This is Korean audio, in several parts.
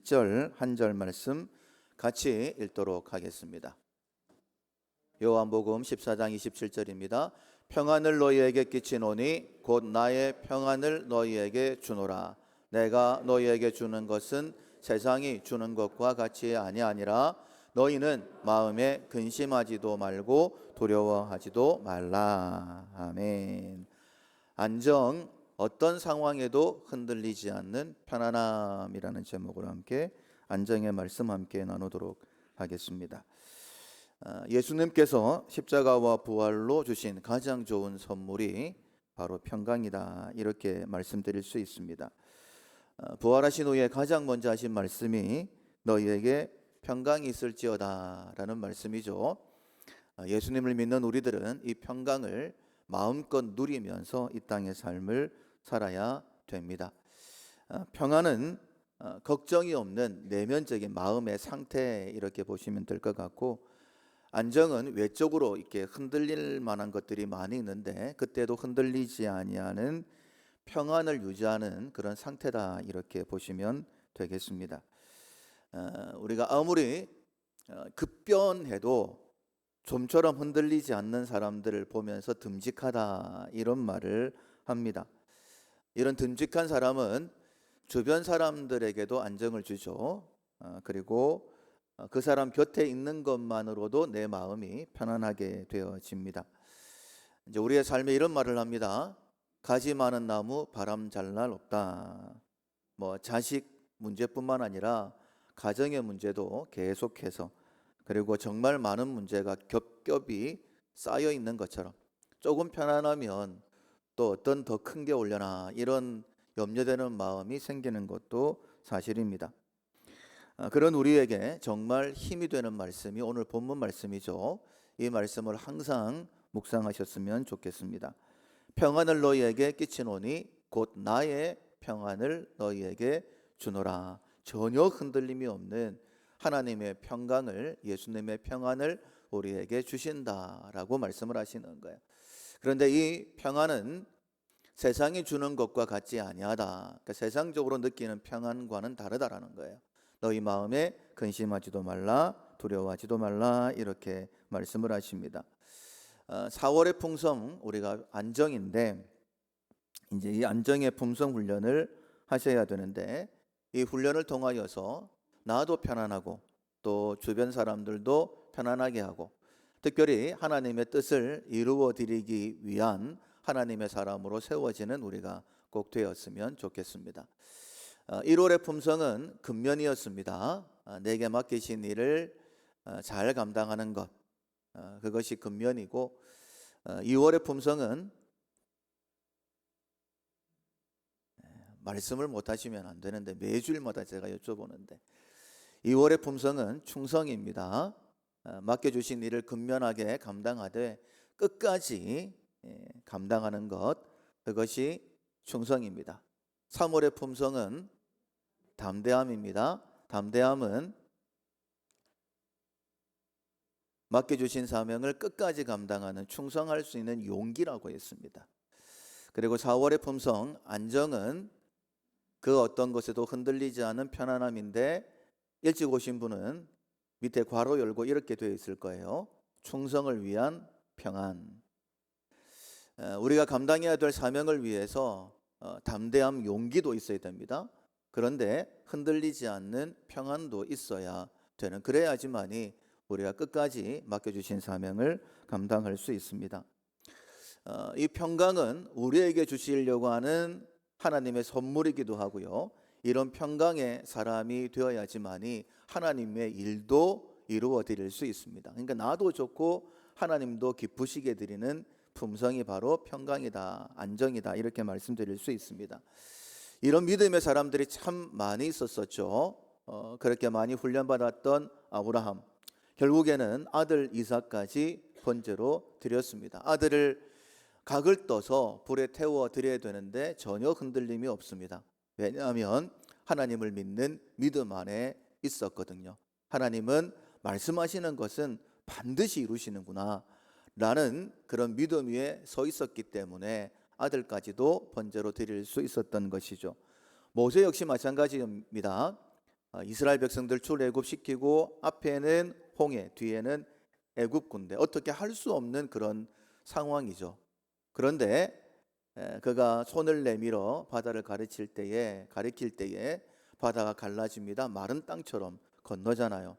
27절 한 절 말씀 같이 읽도록 하겠습니다. 요한복음 14장 27절입니다. 평안을 너희에게 끼치노니 곧 나의 평안을 너희에게 주노라. 내가 너희에게 주는 것은 세상이 주는 것과 같이 아니하니라. 너희는 마음에 근심하지도 말고 두려워하지도 말라. 아멘. 안정, 어떤 상황에도 흔들리지 않는 편안함이라는 제목으로 함께 안정의 말씀 함께 나누도록 하겠습니다. 예수님께서 십자가와 부활로 주신 가장 좋은 선물이 바로 평강이다, 이렇게 말씀드릴 수 있습니다. 부활하신 후에 가장 먼저 하신 말씀이 너희에게 평강이 있을지어다 라는 말씀이죠. 예수님을 믿는 우리들은 이 평강을 마음껏 누리면서 이 땅의 삶을 살아야 됩니다. 평안은 걱정이 없는 내면적인 마음의 상태, 이렇게 보시면 될 것 같고, 안정은 외적으로 이렇게 흔들릴 만한 것들이 많이 있는데 그때도 흔들리지 아니하는 평안을 유지하는 그런 상태다, 이렇게 보시면 되겠습니다. 우리가 아무리 급변해도 좀처럼 흔들리지 않는 사람들을 보면서 듬직하다, 이런 말을 합니다. 이런 듬직한 사람은 주변 사람들에게도 안정을 주죠. 그리고 그 사람 곁에 있는 것만으로도 내 마음이 편안하게 되어집니다. 이제 우리의 삶에 이런 말을 합니다. 가지 많은 나무 바람 잘 날 없다. 자식 문제뿐만 아니라 가정의 문제도 계속해서, 그리고 정말 많은 문제가 겹겹이 쌓여 있는 것처럼 조금 편안하면 또 어떤 더 큰 게 오려나, 이런 염려되는 마음이 생기는 것도 사실입니다. 그런 우리에게 정말 힘이 되는 말씀이 오늘 본문 말씀이죠. 이 말씀을 항상 묵상하셨으면 좋겠습니다. 평안을 너희에게 끼치노니 곧 나의 평안을 너희에게 주노라. 전혀 흔들림이 없는 하나님의 평강을, 예수님의 평안을 우리에게 주신다라고 말씀을 하시는 거예요. 그런데 이 평안은 세상이 주는 것과 같지 아니하다. 그러니까 세상적으로 느끼는 평안과는 다르다라는 거예요. 너희 마음에 근심하지도 말라, 두려워하지도 말라, 이렇게 말씀을 하십니다. 4월의 풍성, 우리가 안정인데 이제 이 안정의 풍성 훈련을 하셔야 되는데, 이 훈련을 통하여서 나도 편안하고 또 주변 사람들도 편안하게 하고, 특별히 하나님의 뜻을 이루어 드리기 위한 하나님의 사람으로 세워지는 우리가 꼭 되었으면 좋겠습니다. 1월의 품성은 근면이었습니다. 내게 맡기신 일을 잘 감당하는 것, 그것이 근면이고, 2월의 품성은 말씀을 못하시면 안 되는데 매주일마다 제가 여쭤보는데, 2월의 품성은 충성입니다. 맡겨주신 일을 근면하게 감당하되 끝까지 감당하는 것, 그것이 충성입니다. 3월의 품성은 담대함입니다. 담대함은 맡겨주신 사명을 끝까지 감당하는, 충성할 수 있는 용기라고 했습니다. 그리고 4월의 품성 안정은 그 어떤 것에도 흔들리지 않은 편안함인데, 일찍 오신 분은 밑에 괄호 열고 이렇게 되어 있을 거예요. 충성을 위한 평안. 우리가 감당해야 될 사명을 위해서 담대함, 용기도 있어야 됩니다. 그런데 흔들리지 않는 평안도 있어야 되는, 그래야지만이 우리가 끝까지 맡겨주신 사명을 감당할 수 있습니다. 이 평강은 우리에게 주시려고 하는 하나님의 선물이기도 하고요. 이런 평강의 사람이 되어야지만이 하나님의 일도 이루어 드릴 수 있습니다. 그러니까 나도 좋고 하나님도 기쁘시게 드리는 품성이 바로 평강이다, 안정이다, 이렇게 말씀드릴 수 있습니다. 이런 믿음의 사람들이 참 많이 있었었죠. 그렇게 많이 훈련받았던 아브라함, 결국에는 아들 이삭까지 번제로 드렸습니다. 아들을 각을 떠서 불에 태워 드려야 되는데 전혀 흔들림이 없습니다. 왜냐하면 하나님을 믿는 믿음 안에 있었거든요. 하나님은 말씀하시는 것은 반드시 이루시는구나 라는 그런 믿음 위에 서 있었기 때문에 아들까지도 번제로 드릴 수 있었던 것이죠. 모세 역시 마찬가지입니다. 이스라엘 백성들 출애굽시키고 앞에는 홍해, 뒤에는 애굽 군대, 어떻게 할 수 없는 그런 상황이죠. 그런데 그가 손을 내밀어 바다를 가리킬 때에 바다가 갈라집니다. 마른 땅처럼 건너잖아요.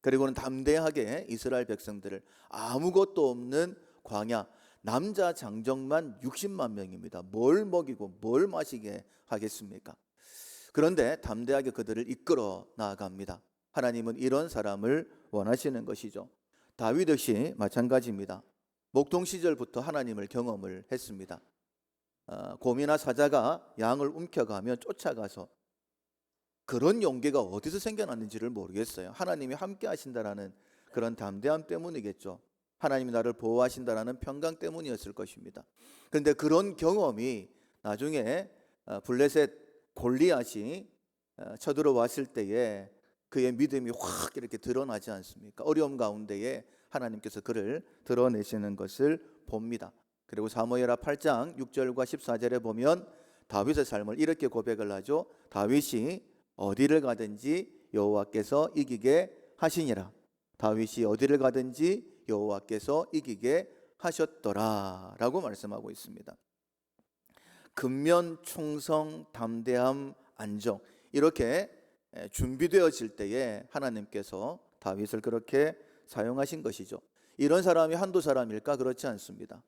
그리고는 담대하게 이스라엘 백성들을, 아무것도 없는 광야, 남자 장정만 60만 명입니다. 뭘 먹이고 뭘 마시게 하겠습니까? 그런데 담대하게 그들을 이끌어 나아갑니다. 하나님은 이런 사람을 원하시는 것이죠. 다윗 역시 마찬가지입니다. 목동 시절부터 하나님을 경험을 했습니다. 곰이나 사자가 양을 움켜가면 쫓아가서, 그런 용기가 어디서 생겨났는지를 모르겠어요. 하나님이 함께 하신다라는 그런 담대함 때문이겠죠. 하나님이 나를 보호하신다라는 평강 때문이었을 것입니다. 그런데 그런 경험이 나중에 블레셋 골리앗이 쳐들어왔을 때에 그의 믿음이 확 이렇게 드러나지 않습니까? 어려움 가운데에 하나님께서 그를 드러내시는 것을 봅니다. 그리고 사무엘하 8장 6절과 14절에 보면 다윗의 삶을 이렇게 고백을 하죠. 다윗이 어디를 가든지 여호와께서 이기게 하시니라. 다윗이 어디를 가든지 여호와께서 이기게 하셨더라 라고 말씀하고 있습니다. 근면, 충성, 담대함, 안정, 이렇게 준비되어질 때에 하나님께서 다윗을 그렇게 사용하신 것이죠. 이런 사람이 한두 사람일까? 그렇지 않습니다.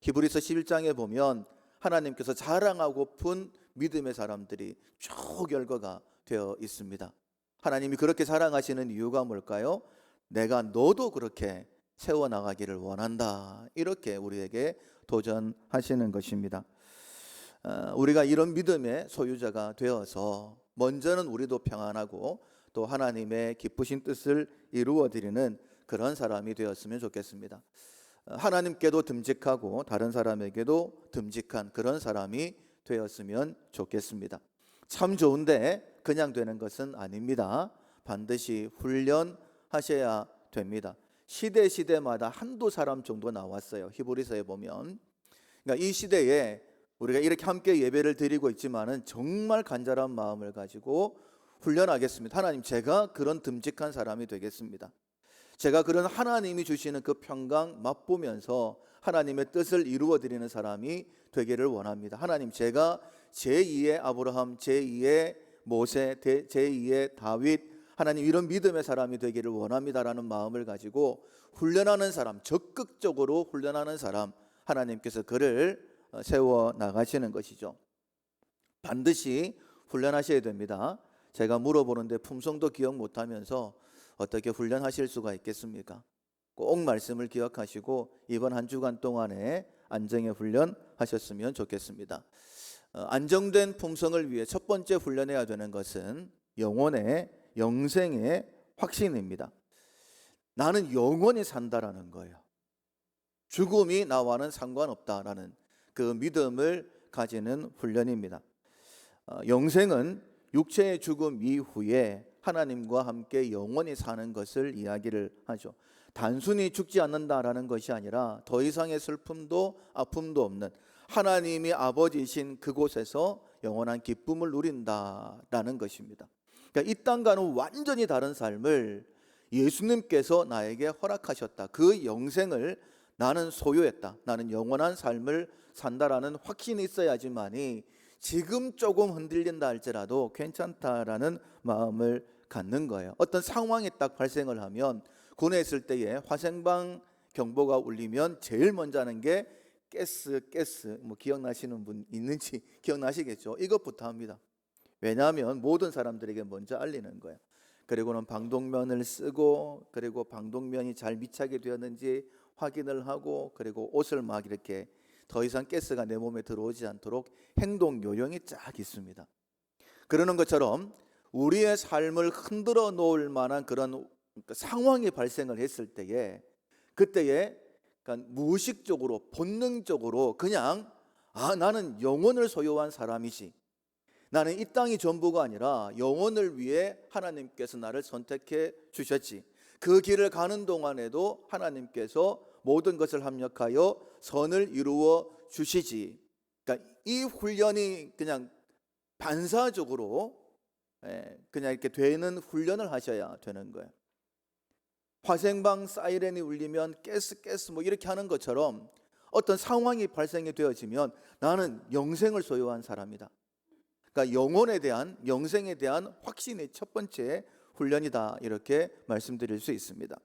히브리서 11장에 보면 하나님께서 자랑하고픈 믿음의 사람들이 쭉 열거가 되어 있습니다. 하나님이 그렇게 사랑하시는 이유가 뭘까요? 내가 너도 그렇게 세워나가기를 원한다, 이렇게 우리에게 도전하시는 것입니다. 우리가 이런 믿음의 소유자가 되어서 먼저는 우리도 평안하고 또 하나님의 기쁘신 뜻을 이루어드리는 그런 사람이 되었으면 좋겠습니다. 하나님께도 듬직하고 다른 사람에게도 듬직한 그런 사람이 되었으면 좋겠습니다. 참 좋은데 그냥 되는 것은 아닙니다. 반드시 훈련하셔야 됩니다. 시대마다 한두 사람 정도 나왔어요. 히브리서에 보면. 그러니까 이 시대에 우리가 이렇게 함께 예배를 드리고 있지만은 정말 간절한 마음을 가지고 훈련하겠습니다. 하나님, 제가 그런 듬직한 사람이 되겠습니다. 제가 그런 하나님이 주시는 그 평강 맛보면서 하나님의 뜻을 이루어 드리는 사람이 되기를 원합니다. 하나님, 제가 제2의 아브라함, 제2의 모세, 제2의 다윗, 하나님 이런 믿음의 사람이 되기를 원합니다라는 마음을 가지고 훈련하는 사람, 적극적으로 훈련하는 사람, 하나님께서 그를 세워 나가시는 것이죠. 반드시 훈련하셔야 됩니다. 제가 물어보는데 품성도 기억 못하면서 어떻게 훈련하실 수가 있겠습니까? 꼭 말씀을 기억하시고 이번 한 주간 동안에 안정의 훈련 하셨으면 좋겠습니다. 안정된 품성을 위해 첫 번째 훈련해야 되는 것은 영생의 확신입니다. 나는 영원히 산다라는 거예요. 죽음이 나와는 상관없다라는 그 믿음을 가지는 훈련입니다. 영생은 육체의 죽음 이후에 하나님과 함께 영원히 사는 것을 이야기를 하죠. 단순히 죽지 않는다라는 것이 아니라 더 이상의 슬픔도 아픔도 없는 하나님이 아버지이신 그곳에서 영원한 기쁨을 누린다라는 것입니다. 그러니까 이 땅과는 완전히 다른 삶을 예수님께서 나에게 허락하셨다. 그 영생을 나는 소유했다. 나는 영원한 삶을 산다라는 확신이 있어야지만이 지금 조금 흔들린다 할지라도 괜찮다라는 마음을 갖는 거예요. 어떤 상황이 딱 발생을 하면 군에 있을 때에 화생방 경보가 울리면 제일 먼저 하는 게 가스, 뭐 기억나시는 분 있는지 기억나시겠죠? 이것부터 합니다. 왜냐하면 모든 사람들에게 먼저 알리는 거예요. 그리고는 방독면을 쓰고, 그리고 방독면이 잘 미착이 되었는지 확인을 하고, 그리고 옷을 막 이렇게 더 이상 가스가 내 몸에 들어오지 않도록 행동 요령이 쫙 있습니다. 그러는 것처럼 우리의 삶을 흔들어 놓을 만한 그런 상황이 발생을 했을 때에, 그때에 그러니까 무의식적으로 본능적으로 그냥 나는 영혼을 소유한 사람이지, 나는 이 땅이 전부가 아니라 영혼을 위해 하나님께서 나를 선택해 주셨지, 그 길을 가는 동안에도 하나님께서 모든 것을 합력하여 선을 이루어 주시지. 그러니까 이 훈련이 그냥 반사적으로 그냥 이렇게 되는 훈련을 하셔야 되는 거예요. 화생방 사이렌이 울리면 가스 뭐 이렇게 하는 것처럼 어떤 상황이 발생이 되어지면 나는 영생을 소유한 사람이다. 그러니까 영생에 대한 확신의 첫 번째 훈련이다, 이렇게 말씀드릴 수 있습니다.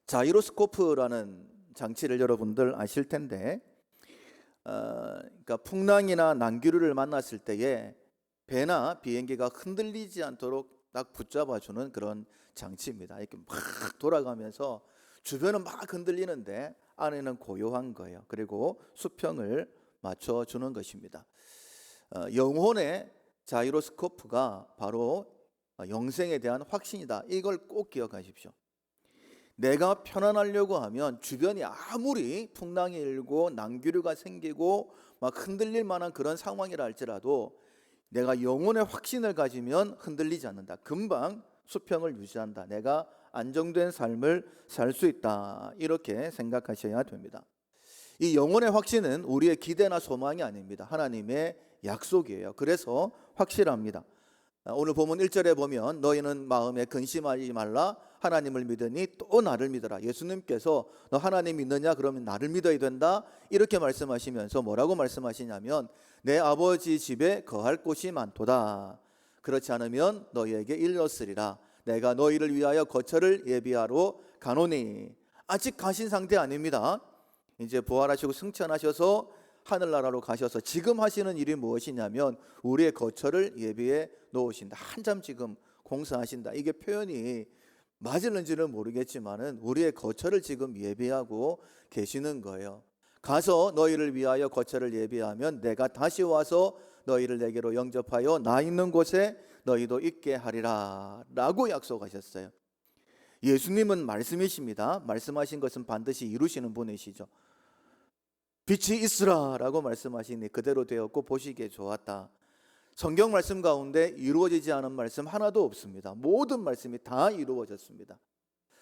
자이로스코프라는 장치를 여러분들 아실 텐데, 그러니까 풍랑이나 난기류를 만났을 때에 배나 비행기가 흔들리지 않도록 딱 붙잡아주는 그런 장치입니다. 이렇게 막 돌아가면서 주변은 막 흔들리는데 안에는 고요한 거예요. 그리고 수평을 맞춰주는 것입니다. 영혼의 자이로스코프가 바로 영생에 대한 확신이다. 이걸 꼭 기억하십시오. 내가 편안하려고 하면 주변이 아무리 풍랑이 일고 난기류가 생기고 막 흔들릴 만한 그런 상황이라 할지라도 내가 영혼의 확신을 가지면 흔들리지 않는다. 금방 수평을 유지한다. 내가 안정된 삶을 살 수 있다. 이렇게 생각하셔야 됩니다. 이 영혼의 확신은 우리의 기대나 소망이 아닙니다. 하나님의 약속이에요. 그래서 확실합니다. 오늘 본문 1절에 보면 너희는 마음에 근심하지 말라. 하나님을 믿으니 또 나를 믿어라. 예수님께서 너 하나님 믿느냐? 그러면 나를 믿어야 된다. 이렇게 말씀하시면서 뭐라고 말씀하시냐면 내 아버지 집에 거할 곳이 많도다. 그렇지 않으면 너희에게 일렀으리라. 내가 너희를 위하여 거처를 예비하러 가노니. 아직 가신 상태 아닙니다. 이제 부활하시고 승천하셔서 하늘나라로 가셔서 지금 하시는 일이 무엇이냐면 우리의 거처를 예비해 놓으신다. 한참 지금 공사하신다. 이게 표현이 맞을는지는 모르겠지만은 우리의 거처를 지금 예비하고 계시는 거예요. 가서 너희를 위하여 거처를 예비하면 내가 다시 와서 너희를 내게로 영접하여 나 있는 곳에 너희도 있게 하리라 라고 약속하셨어요. 예수님은 말씀이십니다. 말씀하신 것은 반드시 이루시는 분이시죠. 빛이 있으라 라고 말씀하시니 그대로 되었고 보시기에 좋았다. 성경 말씀 가운데 이루어지지 않은 말씀 하나도 없습니다. 모든 말씀이 다 이루어졌습니다.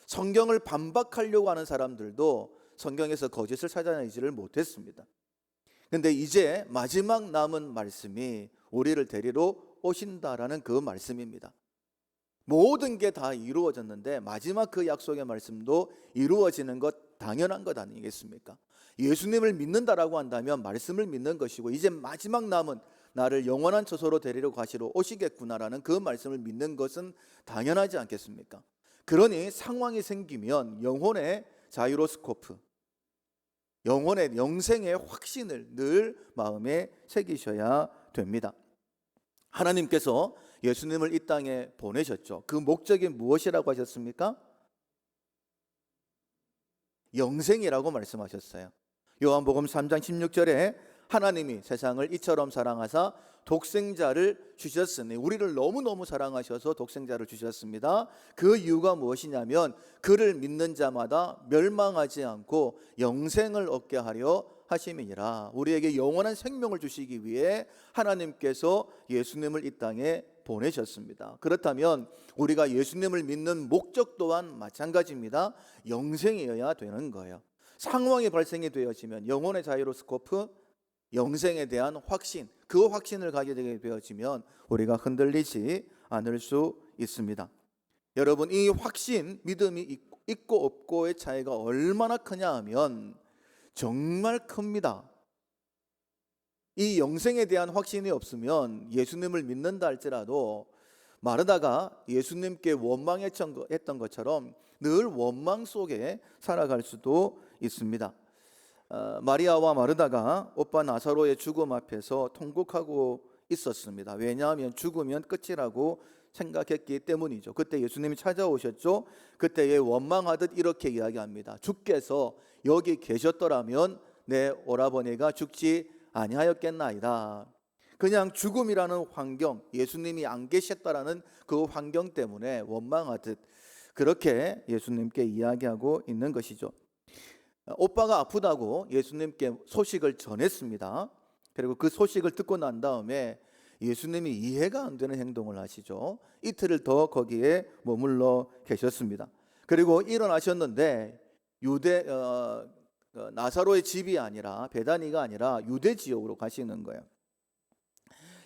성경을 반박하려고 하는 사람들도 성경에서 거짓을 찾아내지를 못했습니다. 그런데 이제 마지막 남은 말씀이 우리를 데리러 오신다라는 그 말씀입니다. 모든 게 다 이루어졌는데 마지막 그 약속의 말씀도 이루어지는 것 당연한 것 아니겠습니까? 예수님을 믿는다라고 한다면 말씀을 믿는 것이고 이제 마지막 남은 나를 영원한 처소로 데리러 가시러 오시겠구나라는 그 말씀을 믿는 것은 당연하지 않겠습니까? 그러니 상황이 생기면 영혼의 자이로스코프, 영혼의 영생의 확신을 늘 마음에 새기셔야 됩니다. 하나님께서 예수님을 이 땅에 보내셨죠. 그 목적이 무엇이라고 하셨습니까? 영생이라고 말씀하셨어요. 요한복음 3장 16절에 하나님이 세상을 이처럼 사랑하사 독생자를 주셨으니, 우리를 너무너무 사랑하셔서 독생자를 주셨습니다. 그 이유가 무엇이냐면 그를 믿는 자마다 멸망하지 않고 영생을 얻게 하려 하심이니라. 우리에게 영원한 생명을 주시기 위해 하나님께서 예수님을 이 땅에 보내셨습니다. 그렇다면 우리가 예수님을 믿는 목적 또한 마찬가지입니다. 영생이어야 되는 거예요. 상황이 발생이 되어지면 영혼의 자이로스코프, 영생에 대한 확신, 그 확신을 가게 되게 되어지면 우리가 흔들리지 않을 수 있습니다. 여러분, 이 확신, 믿음이 있고 없고의 차이가 얼마나 크냐 하면 정말 큽니다. 이 영생에 대한 확신이 없으면 예수님을 믿는다 할지라도 마르다가 예수님께 원망했던 것처럼 늘 원망 속에 살아갈 수도 있습니다. 마리아와 마르다가 오빠 나사로의 죽음 앞에서 통곡하고 있었습니다. 왜냐하면 죽으면 끝이라고 생각했기 때문이죠. 그때 예수님이 찾아오셨죠. 그때에 원망하듯 이렇게 이야기합니다. 주께서 여기 계셨더라면 내 오라버니가 죽지 아니하였겠나이다. 그냥 죽음이라는 환경, 예수님이 안 계셨다라는 그 환경 때문에 원망하듯 그렇게 예수님께 이야기하고 있는 것이죠. 오빠가 아프다고 예수님께 소식을 전했습니다. 그리고 그 소식을 듣고 난 다음에 예수님이 이해가 안 되는 행동을 하시죠. 이틀을 더 거기에 머물러 계셨습니다. 그리고 일어나셨는데 나사로의 집이 아니라 베다니가 아니라 유대 지역으로 가시는 거예요.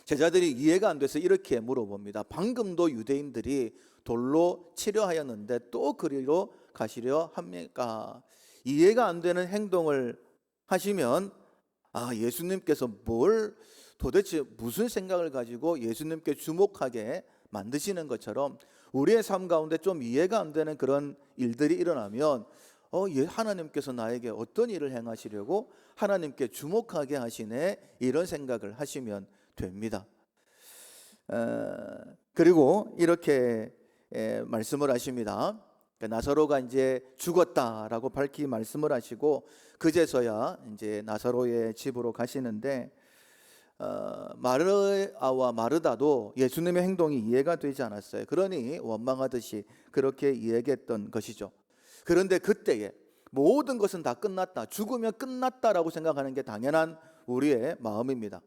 제자들이 이해가 안 돼서 이렇게 물어봅니다. 방금도 유대인들이 돌로 치려 하였는데 또 그리로 가시려 합니까? 이해가 안 되는 행동을 하시면 예수님께서 도대체 무슨 생각을 가지고 예수님께 주목하게 만드시는 것처럼 우리의 삶 가운데 좀 이해가 안 되는 그런 일들이 일어나면 하나님께서 나에게 어떤 일을 행하시려고 하나님께 주목하게 하시네, 이런 생각을 하시면 됩니다. 그리고 이렇게 말씀을 하십니다. 나사로가 이제 죽었다라고 밝히 말씀을 하시고 그제서야 이제 나사로의 집으로 가시는데 마르아와 마르다도 예수님의 행동이 이해가 되지 않았어요. 그러니 원망하듯이 그렇게 이야기했던 것이죠. 그런데 그때에 모든 것은 다 끝났다, 죽으면 끝났다라고 생각하는 게 당연한 우리의 마음입니다.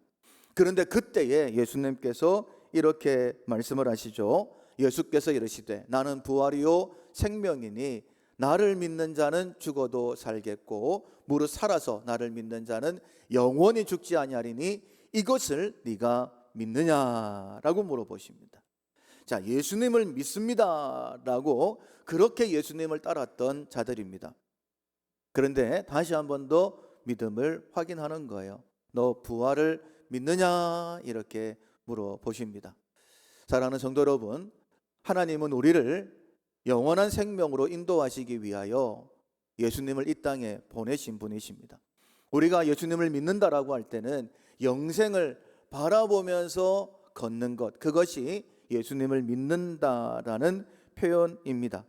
그런데 그때에 예수님께서 이렇게 말씀을 하시죠. 예수께서 이르시되 나는 부활이요 생명이니 나를 믿는 자는 죽어도 살겠고 무릇 살아서 나를 믿는 자는 영원히 죽지 아니하리니 이것을 네가 믿느냐라고 물어보십니다. 자, 예수님을 믿습니다라고 그렇게 예수님을 따랐던 자들입니다. 그런데 다시 한 번 더 믿음을 확인하는 거예요. 너 부활을 믿느냐? 이렇게 물어보십니다. 사랑하는 성도 여러분, 하나님은 우리를 영원한 생명으로 인도하시기 위하여 예수님을 이 땅에 보내신 분이십니다. 우리가 예수님을 믿는다라고 할 때는 영생을 바라보면서 걷는 것, 그것이 예수님을 믿는다라는 표현입니다.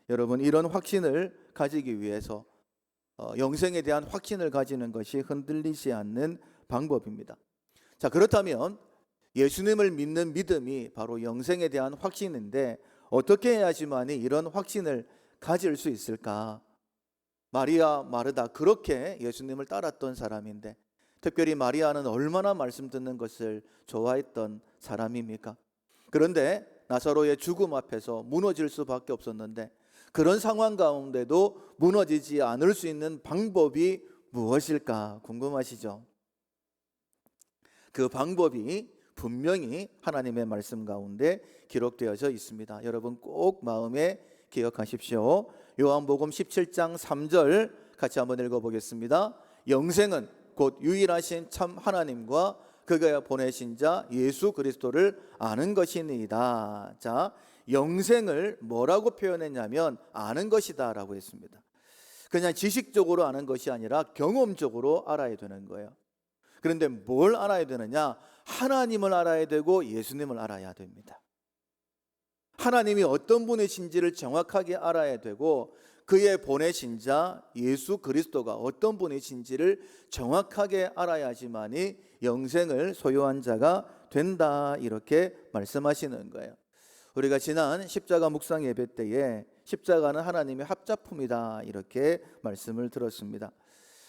여러분, 이런 확신을 가지기 위해서 영생에 대한 확신을 가지는 것이 흔들리지 않는 방법입니다. 자, 그렇다면 예수님을 믿는 믿음이 바로 영생에 대한 확신인데 어떻게 해야지만이 이런 확신을 가질 수 있을까? 마리아, 마르다 그렇게 예수님을 따랐던 사람인데 특별히 마리아는 얼마나 말씀 듣는 것을 좋아했던 사람입니까? 그런데 나사로의 죽음 앞에서 무너질 수밖에 없었는데 그런 상황 가운데도 무너지지 않을 수 있는 방법이 무엇일까 궁금하시죠? 그 방법이 분명히 하나님의 말씀 가운데 기록되어져 있습니다. 여러분 꼭 마음에 기억하십시오. 요한복음 17장 3절 같이 한번 읽어보겠습니다. 영생은 곧 유일하신 참 하나님과 그가 보내신 자 예수 그리스도를 아는 것이니이다. 자, 영생을 뭐라고 표현했냐면 아는 것이다 라고 했습니다. 그냥 지식적으로 아는 것이 아니라 경험적으로 알아야 되는 거예요. 그런데 뭘 알아야 되느냐? 하나님을 알아야 되고 예수님을 알아야 됩니다. 하나님이 어떤 분이신지를 정확하게 알아야 되고 그의 보내신 자 예수 그리스도가 어떤 분이신지를 정확하게 알아야지만이 영생을 소유한 자가 된다, 이렇게 말씀하시는 거예요. 우리가 지난 십자가 묵상 예배 때에 십자가는 하나님의 합작품이다, 이렇게 말씀을 들었습니다.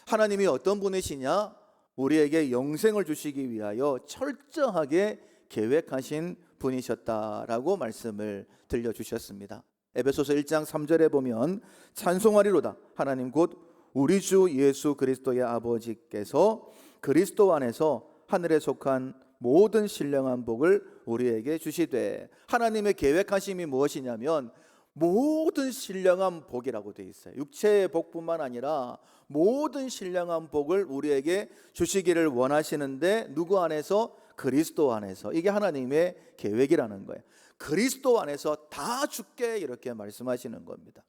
하나님이 어떤 분이시냐? 우리에게 영생을 주시기 위하여 철저하게 계획하신 분이셨다라고 말씀을 들려주셨습니다. 에베소서 1장 3절에 보면 찬송하리로다 하나님 곧 우리 주 예수 그리스도의 아버지께서 그리스도 안에서 하늘에 속한 모든 신령한 복을 우리에게 주시되, 하나님의 계획하심이 무엇이냐면 모든 신령한 복이라고 되어 있어요. 육체의 복뿐만 아니라 모든 신령한 복을 우리에게 주시기를 원하시는데 누구 안에서? 그리스도 안에서. 이게 하나님의 계획이라는 거예요. 그리스도 안에서 다 주게, 이렇게 말씀하시는 겁니다.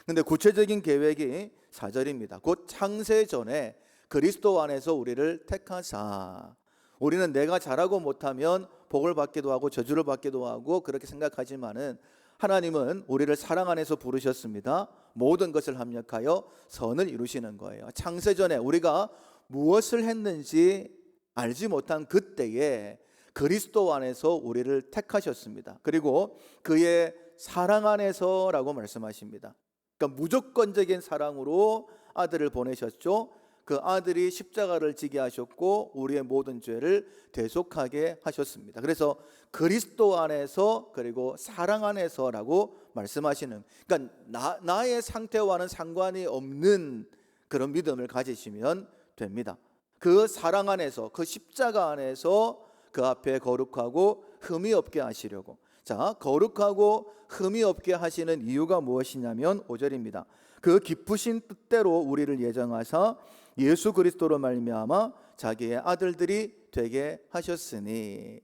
근데 구체적인 계획이 4절입니다. 곧 창세 전에 그리스도 안에서 우리를 택하사. 우리는 내가 잘하고 못하면 복을 받기도 하고 저주를 받기도 하고 그렇게 생각하지만은 하나님은 우리를 사랑 안에서 부르셨습니다. 모든 것을 합력하여 선을 이루시는 거예요. 창세 전에 우리가 무엇을 했는지 알지 못한 그때에 그리스도 안에서 우리를 택하셨습니다. 그리고 그의 사랑 안에서라고 말씀하십니다. 그러니까 무조건적인 사랑으로 아들을 보내셨죠. 그 아들이 십자가를 지게 하셨고 우리의 모든 죄를 대속하게 하셨습니다. 그래서 그리스도 안에서 그리고 사랑 안에서라고 말씀하시는, 그러니까 나의 상태와는 상관이 없는 그런 믿음을 가지시면 됩니다. 그 사랑 안에서, 그 십자가 안에서 그 앞에 거룩하고 흠이 없게 하시려고. 자, 거룩하고 흠이 없게 하시는 이유가 무엇이냐면 5절입니다. 그 기쁘신 뜻대로 우리를 예정하사 예수 그리스도로 말미암아 자기의 아들들이 되게 하셨으니.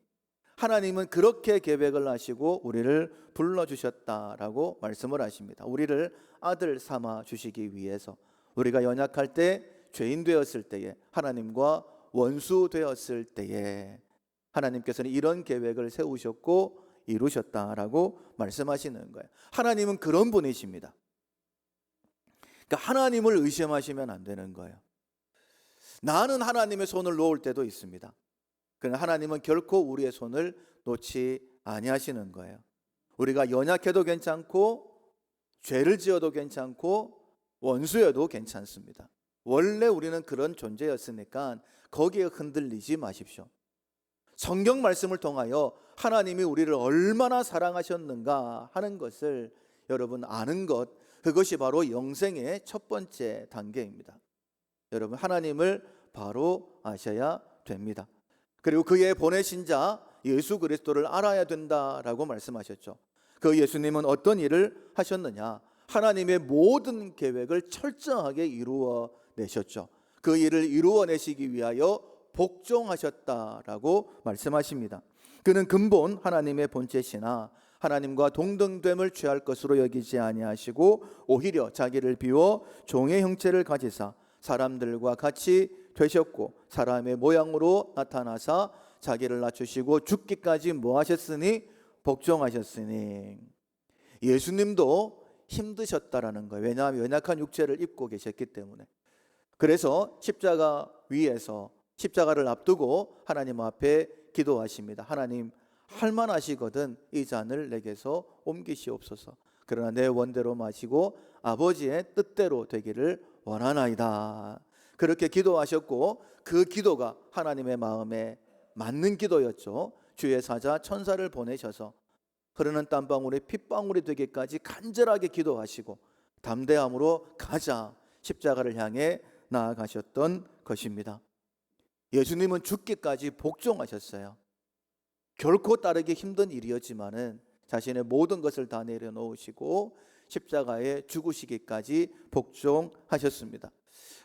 하나님은 그렇게 계획을 하시고 우리를 불러주셨다라고 말씀을 하십니다. 우리를 아들 삼아 주시기 위해서. 우리가 연약할 때, 죄인 되었을 때에, 하나님과 원수 되었을 때에 하나님께서는 이런 계획을 세우셨고 이루셨다라고 말씀하시는 거예요. 하나님은 그런 분이십니다. 그러니까 하나님을 의심하시면 안 되는 거예요. 나는 하나님의 손을 놓을 때도 있습니다. 그러나 하나님은 결코 우리의 손을 놓지 아니하시는 거예요. 우리가 연약해도 괜찮고 죄를 지어도 괜찮고 원수여도 괜찮습니다. 원래 우리는 그런 존재였으니까 거기에 흔들리지 마십시오. 성경 말씀을 통하여 하나님이 우리를 얼마나 사랑하셨는가 하는 것을 여러분 아는 것, 그것이 바로 영생의 첫 번째 단계입니다. 여러분, 하나님을 바로 아셔야 됩니다. 그리고 그의 보내신 자 예수 그리스도를 알아야 된다라고 말씀하셨죠. 그 예수님은 어떤 일을 하셨느냐? 하나님의 모든 계획을 철저하게 이루어 내셨죠. 그 일을 이루어 내시기 위하여 복종하셨다라고 말씀하십니다. 그는 근본 하나님의 본체시나 하나님과 동등됨을 취할 것으로 여기지 아니하시고 오히려 자기를 비워 종의 형체를 가지사 사람들과 같이 되셨고 사람의 모양으로 나타나사 자기를 낮추시고 죽기까지 뭐 하셨으니? 복종하셨으니. 예수님도 힘드셨다라는 거예요. 왜냐하면 연약한 육체를 입고 계셨기 때문에. 그래서 십자가 위에서 십자가를 앞두고 하나님 앞에 기도하십니다. 하나님, 할만하시거든 이 잔을 내게서 옮기시옵소서. 그러나 내 원대로 마시고 아버지의 뜻대로 되기를 원하나이다. 그렇게 기도하셨고 그 기도가 하나님의 마음에 맞는 기도였죠. 주의 사자 천사를 보내셔서 흐르는 땀방울이 핏방울이 되기까지 간절하게 기도하시고 담대함으로 가자 십자가를 향해 나아가셨던 것입니다. 예수님은 죽기까지 복종하셨어요. 결코 따르기 힘든 일이었지만은 자신의 모든 것을 다 내려놓으시고 십자가에 죽으시기까지 복종하셨습니다.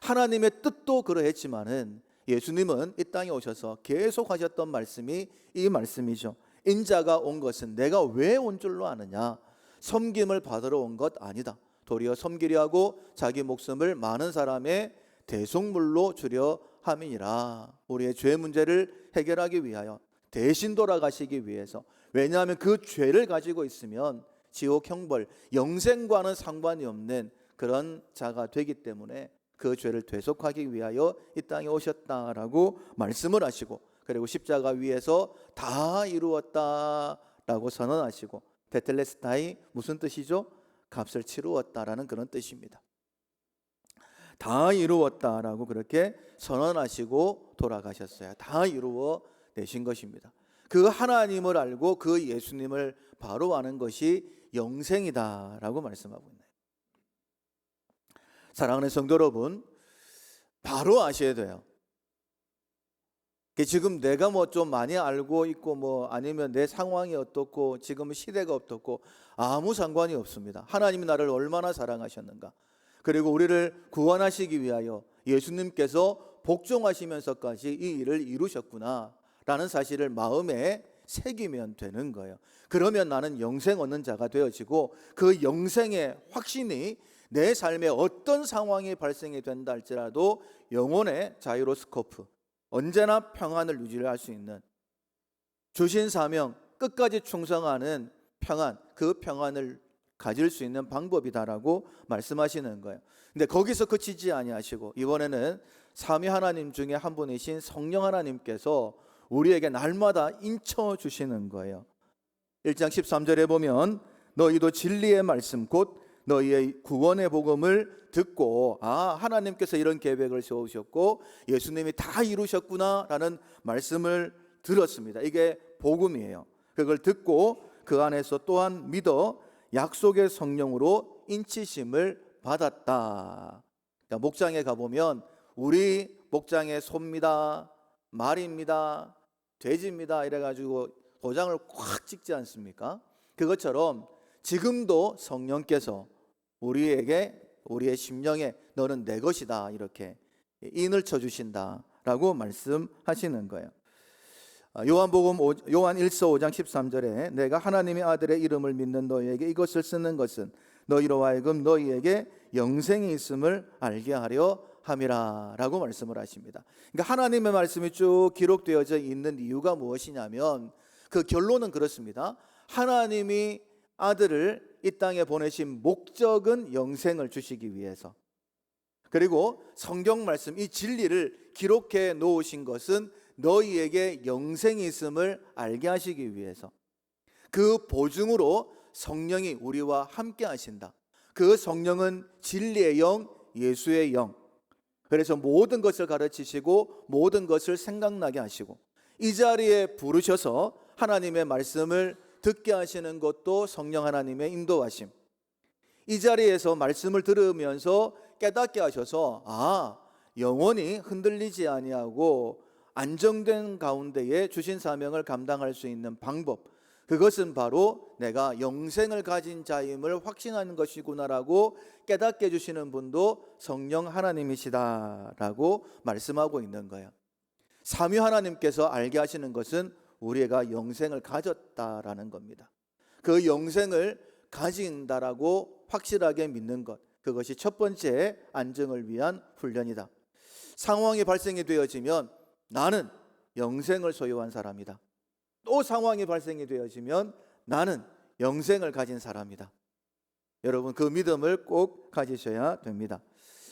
하나님의 뜻도 그러했지만은 예수님은 이 땅에 오셔서 계속 하셨던 말씀이 이 말씀이죠. 인자가 온 것은 내가 왜 온 줄로 아느냐? 섬김을 받으러 온 것 아니다. 도리어 섬기려 하고 자기 목숨을 많은 사람의 대속물로 주려 함이니라. 우리의 죄 문제를 해결하기 위하여 대신 돌아가시기 위해서. 왜냐하면 그 죄를 가지고 있으면 지옥 형벌, 영생과는 상관이 없는 그런 자가 되기 때문에 그 죄를 대속하기 위하여 이 땅에 오셨다라고 말씀을 하시고, 그리고 십자가 위에서 다 이루었다라고 선언하시고, 테텔레스타이 무슨 뜻이죠? 값을 치루었다라는 그런 뜻입니다. 다 이루었다라고 그렇게 선언하시고 돌아가셨어요. 다 이루어 내신 것입니다. 그 하나님을 알고 그 예수님을 바로 아는 것이 영생이다라고 말씀하고 있네요. 사랑하는 성도 여러분, 바로 아셔야 돼요. 지금 내가 뭐 좀 많이 알고 있고 뭐 아니면 내 상황이 어떻고 지금 시대가 어떻고 아무 상관이 없습니다. 하나님이 나를 얼마나 사랑하셨는가. 그리고 우리를 구원하시기 위하여 예수님께서 복종하시면서까지 이 일을 이루셨구나 라는 사실을 마음에 새기면 되는 거예요. 그러면 나는 영생 얻는 자가 되어지고 그 영생의 확신이 내 삶에 어떤 상황이 발생이 된다 할지라도 영혼의 자이로스코프, 언제나 평안을 유지할 수 있는, 주신 사명 끝까지 충성하는 평안, 그 평안을 가질 수 있는 방법이다라고 말씀하시는 거예요. 근데 거기서 그치지 아니하시고 이번에는 삼위 하나님 중에 한 분이신 성령 하나님께서 우리에게 날마다 인쳐 주시는 거예요. 1장 13절에 보면 너희도 진리의 말씀 곧 너희의 구원의 복음을 듣고, 하나님께서 이런 계획을 세우셨고 예수님이 다 이루셨구나라는 말씀을 들었습니다. 이게 복음이에요. 그걸 듣고 그 안에서 또한 믿어 약속의 성령으로 인치심을 받았다. 그러니까 목장에 가보면 우리 목장의 소입니다, 말입니다, 돼지입니다 이래가지고 도장을 꽉 찍지 않습니까? 그것처럼 지금도 성령께서 우리에게 우리의 심령에 너는 내 것이다 이렇게 인을 쳐주신다라고 말씀하시는 거예요. 요한 1서 5장 13절에 내가 하나님의 아들의 이름을 믿는 너희에게 이것을 쓰는 것은 너희로 하여금 너희에게 영생이 있음을 알게 하려 함이라 라고 말씀을 하십니다. 그러니까 하나님의 말씀이 쭉 기록되어져 있는 이유가 무엇이냐면 그 결론은 그렇습니다. 하나님이 아들을 이 땅에 보내신 목적은 영생을 주시기 위해서, 그리고 성경 말씀 이 진리를 기록해 놓으신 것은 너희에게 영생이 있음을 알게 하시기 위해서, 그 보증으로 성령이 우리와 함께 하신다. 그 성령은 진리의 영, 예수의 영. 그래서 모든 것을 가르치시고 모든 것을 생각나게 하시고 이 자리에 부르셔서 하나님의 말씀을 듣게 하시는 것도 성령 하나님의 인도하심. 이 자리에서 말씀을 들으면서 깨닫게 하셔서 영원히 흔들리지 아니하고 안정된 가운데에 주신 사명을 감당할 수 있는 방법, 그것은 바로 내가 영생을 가진 자임을 확신하는 것이구나라고 깨닫게 해주시는 분도 성령 하나님이시다라고 말씀하고 있는 거예요. 삼위 하나님께서 알게 하시는 것은 우리가 영생을 가졌다라는 겁니다. 그 영생을 가진다라고 확실하게 믿는 것, 그것이 첫 번째 안정을 위한 훈련이다. 상황이 발생이 되어지면 나는 영생을 소유한 사람이다. 또 상황이 발생이 되어지면 나는 영생을 가진 사람이다. 여러분 그 믿음을 꼭 가지셔야 됩니다.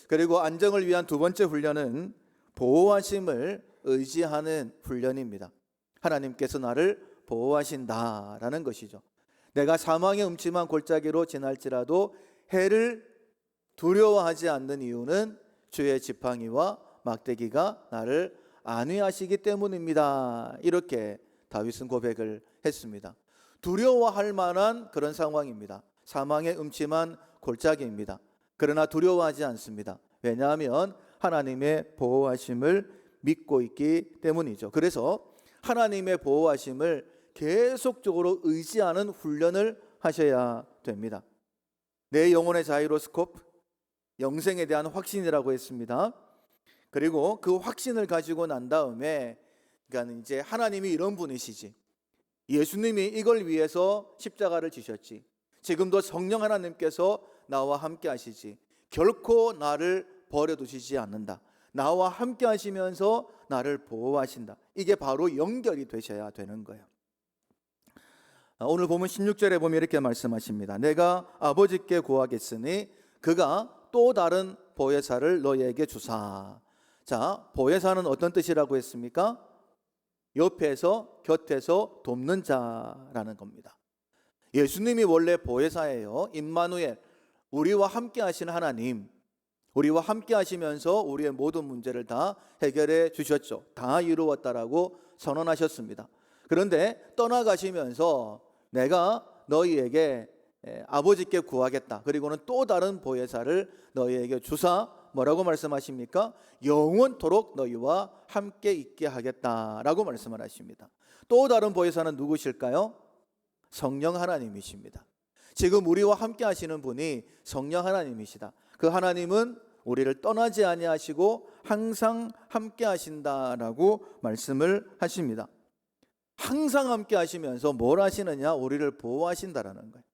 그리고 안정을 위한 두 번째 훈련은 보호하심을 의지하는 훈련입니다. 하나님께서 나를 보호하신다라는 것이죠. 내가 사망의 음침한 골짜기로 지날지라도 해를 두려워하지 않는 이유는 주의 지팡이와 막대기가 나를 안위하시기 때문입니다. 이렇게 다윗은 고백을 했습니다. 두려워할 만한 그런 상황입니다. 사망의 음침한 골짜기입니다. 그러나 두려워하지 않습니다. 왜냐하면 하나님의 보호하심을 믿고 있기 때문이죠. 그래서 하나님의 보호하심을 계속적으로 의지하는 훈련을 하셔야 됩니다. 내 영혼의 자이로스코프, 영생에 대한 확신이라고 했습니다. 그리고 그 확신을 가지고 난 다음에 그러니까 이제 하나님이 이런 분이시지, 예수님이 이걸 위해서 십자가를 지셨지, 지금도 성령 하나님께서 나와 함께 하시지, 결코 나를 버려두시지 않는다, 나와 함께 하시면서 나를 보호하신다. 이게 바로 연결이 되셔야 되는 거예요. 오늘 보면 16절에 보면 이렇게 말씀하십니다. 내가 아버지께 구하겠으니 그가 또 다른 보혜사를 너희에게 주사. 자, 보혜사는 어떤 뜻이라고 했습니까? 옆에서 곁에서 돕는 자라는 겁니다. 예수님이 원래 보혜사예요. 임마누엘, 우리와 함께 하시는 하나님, 우리와 함께 하시면서 우리의 모든 문제를 다 해결해 주셨죠. 다 이루었다라고 선언하셨습니다. 그런데 떠나가시면서 내가 너희에게 아버지께 구하겠다, 그리고는 또 다른 보혜사를 너희에게 주사, 뭐라고 말씀하십니까? 영원토록 너희와 함께 있게 하겠다라고 말씀을 하십니다. 또 다른 보혜사는 누구실까요? 성령 하나님이십니다. 지금 우리와 함께 하시는 분이 성령 하나님이시다. 그 하나님은 우리를 떠나지 아니하시고 항상 함께 하신다라고 말씀을 하십니다. 항상 함께 하시면서 뭘 하시느냐? 우리를 보호하신다라는 거예요.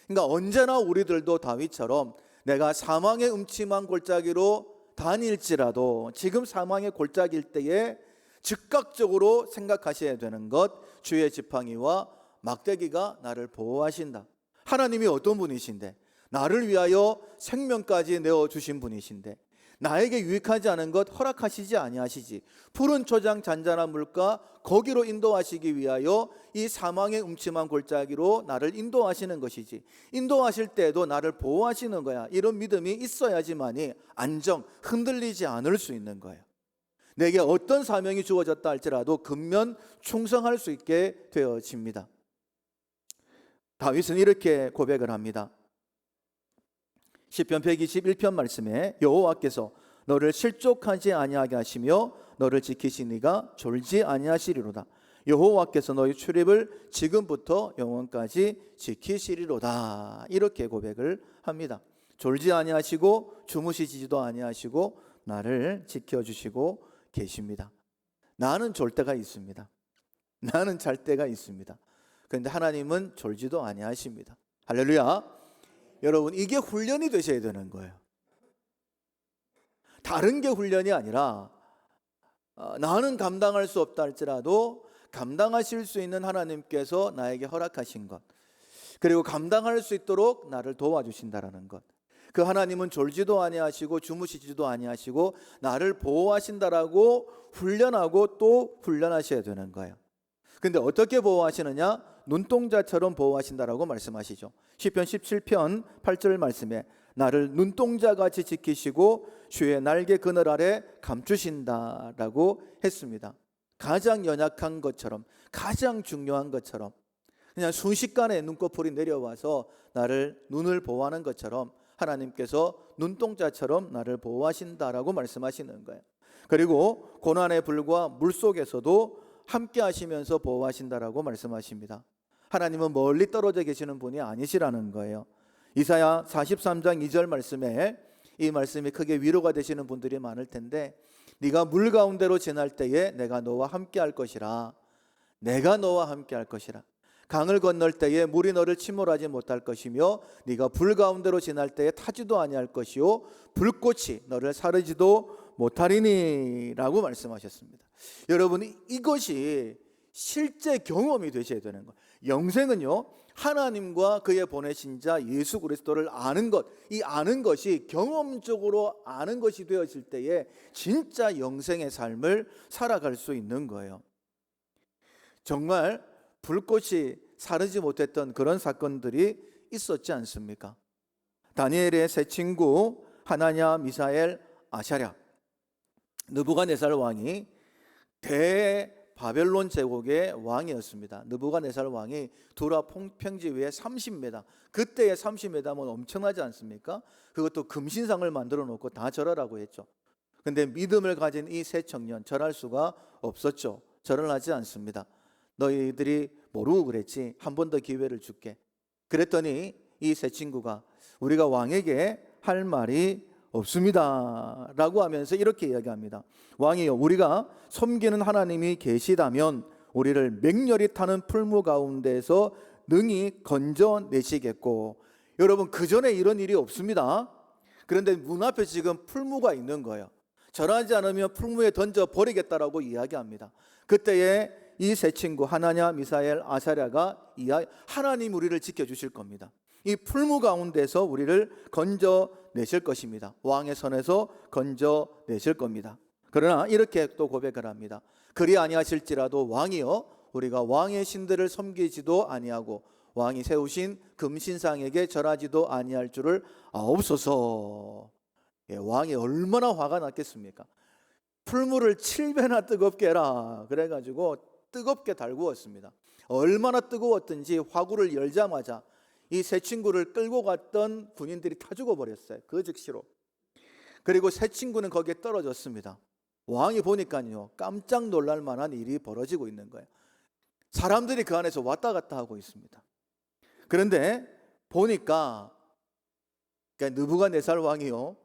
그러니까 언제나 우리들도 다윗처럼 내가 사망의 음침한 골짜기로 다닐지라도 지금 사망의 골짜기일 때에 즉각적으로 생각하셔야 되는 것, 주의 지팡이와 막대기가 나를 보호하신다. 하나님이 어떤 분이신데, 나를 위하여 생명까지 내어주신 분이신데 나에게 유익하지 않은 것 허락하시지 아니하시지, 푸른 초장 잔잔한 물가 거기로 인도하시기 위하여 이 사망의 음침한 골짜기로 나를 인도하시는 것이지, 인도하실 때도 나를 보호하시는 거야. 이런 믿음이 있어야지만이 안정, 흔들리지 않을 수 있는 거예요. 내게 어떤 사명이 주어졌다 할지라도 근면 충성할 수 있게 되어집니다. 다윗은 이렇게 고백을 합니다. 시편 121편 말씀에 여호와께서 너를 실족하지 아니하게 하시며 너를 지키시니가 졸지 아니하시리로다. 여호와께서 너희 출입을 지금부터 영원까지 지키시리로다. 이렇게 고백을 합니다. 졸지 아니하시고 주무시지도 아니하시고 나를 지켜주시고 계십니다. 나는 졸 때가 있습니다. 나는 잘 때가 있습니다. 그런데 하나님은 졸지도 아니하십니다. 할렐루야. 여러분, 이게 훈련이 되셔야 되는 거예요. 다른 게 훈련이 아니라 나는 감당할 수 없다 할지라도 감당하실 수 있는 하나님께서 나에게 허락하신 것, 그리고 감당할 수 있도록 나를 도와주신다라는 것, 그 하나님은 졸지도 아니하시고 주무시지도 아니하시고 나를 보호하신다라고 훈련하고 또 훈련하셔야 되는 거예요. 근데 어떻게 보호하시느냐? 눈동자처럼 보호하신다라고 말씀하시죠. 시편 17편 8절 말씀에 나를 눈동자같이 지키시고 주의 날개 그늘 아래 감추신다라고 했습니다. 가장 연약한 것처럼, 가장 중요한 것처럼, 그냥 순식간에 눈꺼풀이 내려와서 나를 눈을 보호하는 것처럼 하나님께서 눈동자처럼 나를 보호하신다라고 말씀하시는 거예요. 그리고 고난의 불과 물속에서도 함께 하시면서 보호하신다라고 말씀하십니다. 하나님은 멀리 떨어져 계시는 분이 아니시라는 거예요. 이사야 43장 2절 말씀에 이 말씀이 크게 위로가 되시는 분들이 많을 텐데, 네가 물 가운데로 지날 때에 내가 너와 함께 할 것이라. 내가 너와 함께 할 것이라. 강을 건널 때에 물이 너를 침몰하지 못할 것이며 네가 불 가운데로 지날 때에 타지도 아니할 것이요 불꽃이 너를 사르지도 못하리니 라고 말씀하셨습니다. 여러분, 이것이 실제 경험이 되셔야 되는 거예요. 영생은요, 하나님과 그의 보내신 자 예수 그리스도를 아는 것, 이 아는 것이 경험적으로 아는 것이 되어질 때에 진짜 영생의 삶을 살아갈 수 있는 거예요. 정말 불꽃이 사르지 못했던 그런 사건들이 있었지 않습니까? 다니엘의 세 친구 하나냐, 미사엘, 아샤랴, 느부갓네살 왕이 바벨론 제국의 왕이었습니다. 느부갓네살 왕이 두라 평지 위에 30m, 그때의 30m면 엄청나지 않습니까? 그것도 금신상을 만들어 놓고 다 절하라고 했죠. 근데 믿음을 가진 이 세 청년, 절할 수가 없었죠. 절을 하지 않습니다. 너희들이 모르고 그랬지, 한 번 더 기회를 줄게. 그랬더니 이 세 친구가 우리가 왕에게 할 말이 없습니다 라고 하면서 이렇게 이야기합니다. 왕이여, 우리가 섬기는 하나님이 계시다면 우리를 맹렬히 타는 풀무 가운데서 능히 건져내시겠고. 여러분, 그 전에 이런 일이 없습니다. 그런데 문 앞에 지금 풀무가 있는 거예요. 절하지 않으면 풀무에 던져버리겠다라고 이야기합니다. 그때에 이 세 친구 하나냐, 미사엘, 아사랴가 하나님 우리를 지켜주실 겁니다. 이 풀무 가운데서 우리를 건져내실 것입니다. 왕의 손에서 건져내실 겁니다. 그러나 이렇게 또 고백을 합니다. 그리 아니하실지라도 왕이여, 우리가 왕의 신들을 섬기지도 아니하고 왕이 세우신 금신상에게 절하지도 아니할 줄을 아옵소서. 왕이 얼마나 화가 났겠습니까? 풀무를 7배나 뜨겁게 해라 그래가지고 뜨겁게 달구었습니다. 얼마나 뜨거웠든지 화구를 열자마자 이 세 친구를 끌고 갔던 군인들이 타 죽어버렸어요. 그 즉시로. 그리고 세 친구는 거기에 떨어졌습니다. 왕이 보니까요, 깜짝 놀랄 만한 일이 벌어지고 있는 거예요. 사람들이 그 안에서 왔다 갔다 하고 있습니다. 그런데 보니까 느부갓네살 왕이요,